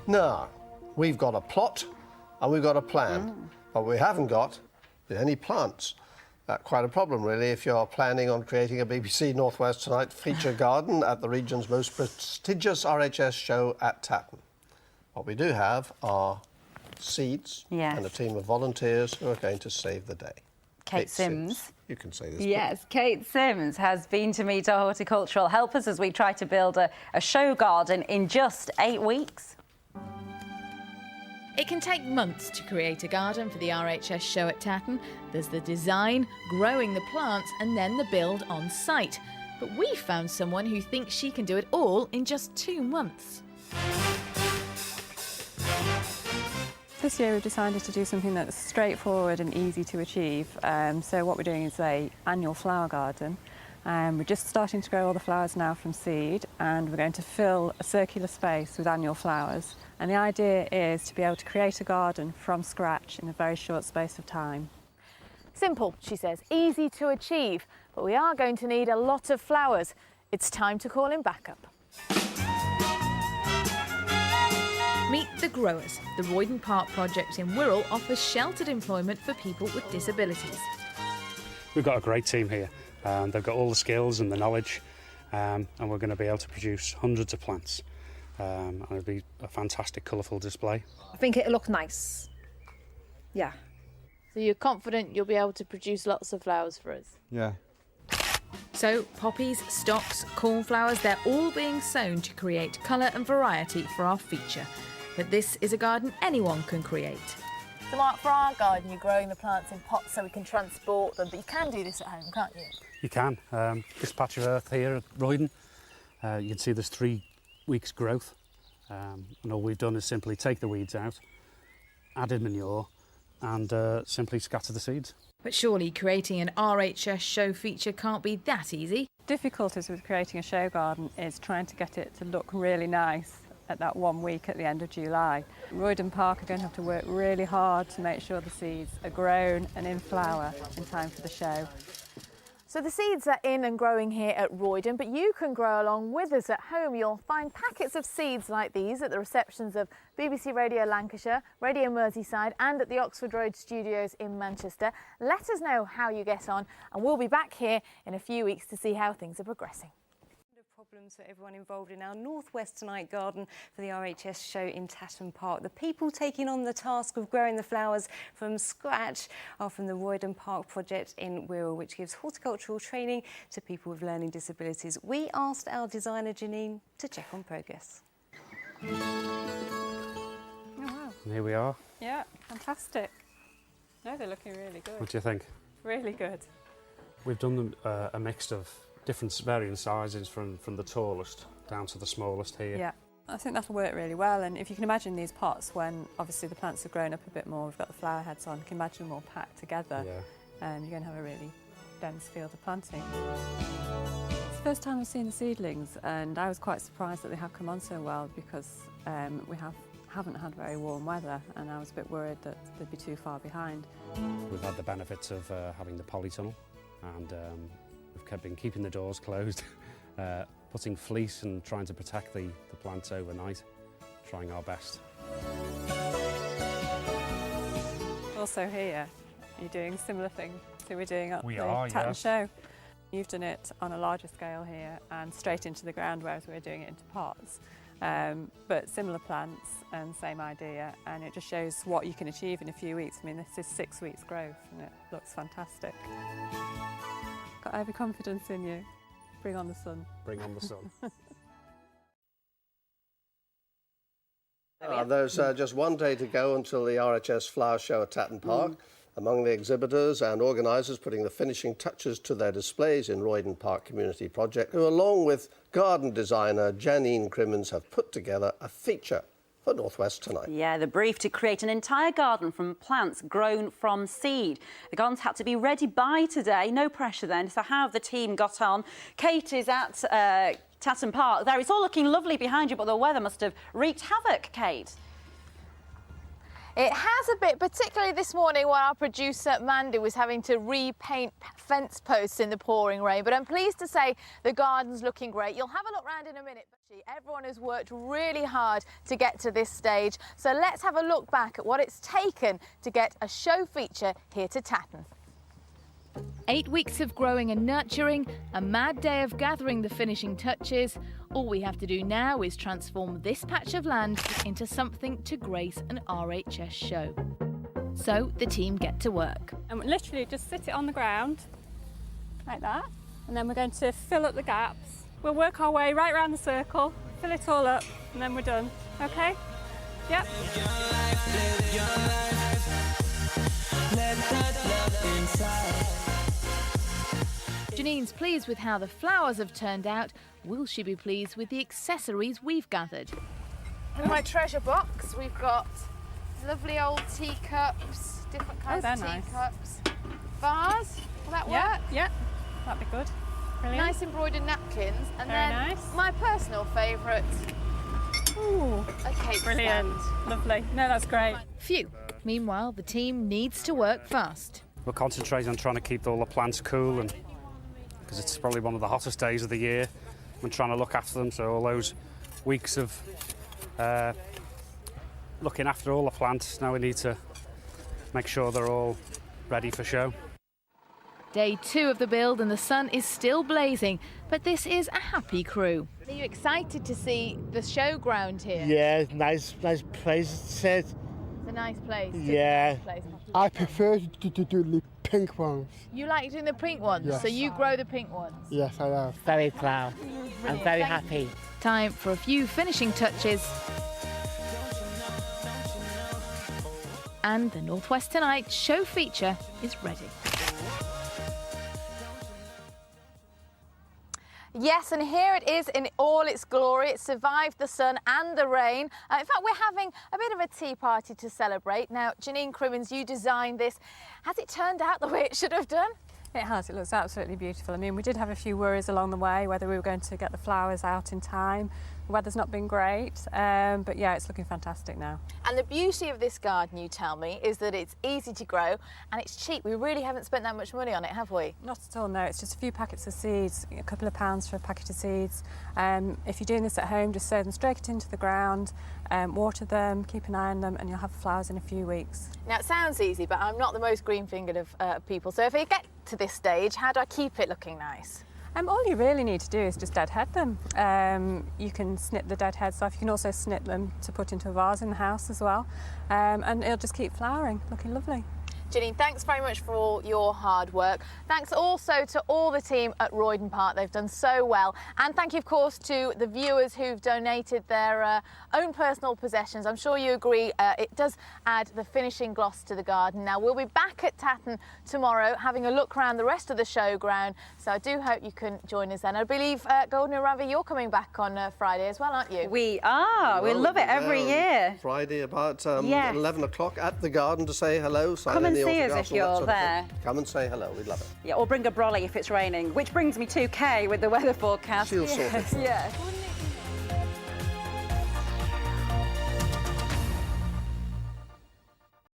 No, we've got a plot and we've got a plan, but we haven't got any plants. Quite a problem, really, if you're planning on creating a BBC North West Tonight feature garden at the region's most prestigious RHS show at Tatton. What we do have are seeds and a team of volunteers who are going to save the day. Kate Sims. You can say this. Yes, Kate Sims has been to meet our horticultural helpers as we try to build a show garden in just 8 weeks. It can take months to create a garden for the RHS show at Tatton. There's the design, growing the plants and then the build on site. But we found someone who thinks she can do it all in just 2 months. This year we've decided to do something that's straightforward and easy to achieve. So what we're doing is an annual flower garden. We're just starting to grow all the flowers now from seed, and we're going to fill a circular space with annual flowers. And the idea is to be able to create a garden from scratch in a very short space of time. Simple, she says, easy to achieve, but we are going to need a lot of flowers. It's time to call in backup. Meet the Growers. The Royden Park project in Wirral offers sheltered employment for people with disabilities. We've got a great team here. They've got all the skills and the knowledge, and we're going to be able to produce hundreds of plants. And it'll be a fantastic, colourful display. I think it'll look nice. Yeah. So you're confident you'll be able to produce lots of flowers for us? Yeah. So poppies, stocks, cornflowers, they're all being sown to create colour and variety for our feature. But this is a garden anyone can create. So Mark, for our garden, you're growing the plants in pots so we can transport them, but you can do this at home, can't you? You can. This patch of earth here at Royden, you can see there's 3 weeks growth, and all we've done is simply take the weeds out, added manure and simply scatter the seeds. But surely creating an RHS show feature can't be that easy. Difficulties with creating a show garden is trying to get it to look really nice at that 1 week at the end of July. Royden Park are going to have to work really hard to make sure the seeds are grown and in flower in time for the show. So the seeds are in and growing here at Royden, but you can grow along with us at home. You'll find packets of seeds like these at the receptions of BBC Radio Lancashire, Radio Merseyside and at the Oxford Road studios in Manchester. Let us know how you get on and we'll be back here in a few weeks to see how things are progressing. Problems for everyone involved in our North West Tonight garden for the RHS show in Tatton Park. The people taking on the task of growing the flowers from scratch are from the Royden Park project in Wirral, which gives horticultural training to people with learning disabilities. We asked our designer Janine to check on progress. Oh, wow. And here we are. Yeah, fantastic. No, they're looking really good. What do you think? Really good. We've done them a mix of different varying sizes from the tallest down to the smallest here. Yeah, I think that'll work really well. And if you can imagine these pots when obviously the plants have grown up a bit more, we've got the flower heads on, you can imagine them all packed together. Yeah. And you're going to have a really dense field of planting. It's the first time I've seen the seedlings and I was quite surprised that they have come on so well because we haven't had very warm weather and I was a bit worried that they'd be too far behind. We've had the benefits of having the polytunnel and we've been keeping the doors closed, putting fleece and trying to protect the plants overnight, trying our best. Also here, you're doing a similar thing to we're doing at the Tatton yes. show. You've done it on a larger scale here and straight into the ground, whereas we're doing it into pots. But similar plants and same idea, and it just shows what you can achieve in a few weeks. I mean, this is 6 weeks growth and it looks fantastic. Got every confidence in you. Bring on the sun. Bring on the sun. There's just 1 day to go until the RHS Flower Show at Tatton Park. Among the exhibitors and organisers putting the finishing touches to their displays in Royden Park Community Project, who along with garden designer Janine Crimmins have put together a feature for North West Tonight. Yeah, the brief to create an entire garden from plants grown from seed. The gardens had to be ready by today, no pressure then. So how have the team got on? Kate is at Tatton Park there. It's all looking lovely behind you, but the weather must have wreaked havoc, Kate. It has a bit, particularly this morning when our producer Mandy was having to repaint fence posts in the pouring rain. But I'm pleased to say the garden's looking great. You'll have a look round in a minute. Everyone has worked really hard to get to this stage. So let's have a look back at what it's taken to get a show feature here to Tatton. 8 weeks of growing and nurturing, a mad day of gathering the finishing touches. All we have to do now is transform this patch of land into something to grace an RHS show. So the team get to work. And literally just sit it on the ground, like that. And then we're going to fill up the gaps. We'll work our way right around the circle, fill it all up, and then we're done. Okay? Yep. Janine's pleased with how the flowers have turned out. Will she be pleased with the accessories we've gathered? In my treasure box, we've got lovely old teacups, different kinds of teacups, vase. Will that work? Yeah, that'd be good. Brilliant. Nice embroidered napkins, and Very then nice. my personal favourite, Ooh, a cake brilliant. stand. Lovely. No, that's great. Phew. Meanwhile, the team needs to work fast. We're concentrating on trying to keep all the plants cool, and because it's probably one of the hottest days of the year. We're trying to look after them, so all those weeks of looking after all the plants, now we need to make sure they're all ready for show. Day 2 of the build and the sun is still blazing, but this is a happy crew. Are you excited to see the showground here? Yeah, it's nice place to sit. It's a nice place. Yeah. It's a nice place. I prefer to do the pink ones. You like doing the pink ones, Yes. so you grow the pink ones. Yes, I am. Very proud. I'm very happy. Time for a few finishing touches. And the Northwest Tonight show feature is ready. Yes, and here it is in all its glory. It survived the sun and the rain. In fact, we're having a bit of a tea party to celebrate. Now, Janine Crimmins, you designed this. Has it turned out the way it should have done? It has. It looks absolutely beautiful. I mean, we did have a few worries along the way, whether we were going to get the flowers out in time. The weather's not been great, but yeah, it's looking fantastic now. And the beauty of this garden, you tell me, is that it's easy to grow and it's cheap. We really haven't spent that much money on it, have we? Not at all, no. It's just a few packets of seeds, a couple of pounds for a packet of seeds. If you're doing this at home, just sow them straight into the ground, water them, keep an eye on them, and you'll have flowers in a few weeks. Now, it sounds easy, but I'm not the most green-fingered of people. So if I get to this stage, how do I keep it looking nice? All you really need to do is just deadhead them. You can snip the dead heads off. You can also snip them to put into a vase in the house as well. And it'll just keep flowering, looking lovely. Janine, thanks very much for all your hard work. Thanks also to all the team at Royden Park. They've done so well. And thank you, of course, to the viewers who've donated their own personal possessions. I'm sure you agree it does add the finishing gloss to the garden. Now, we'll be back at Tatton tomorrow having a look around the rest of the showground. So I do hope you can join us then. I believe, Golden and Ravi, you're coming back on Friday as well, aren't you? We are. We love it every year. Friday about Yes. 11 o'clock at the garden to say hello. Come and see us if you're there. Come and say hello. We'd love it. Yeah, or bring a brolly if it's raining, which brings me to Kay with the weather forecast. She'll sort it. Yeah. Wouldn't it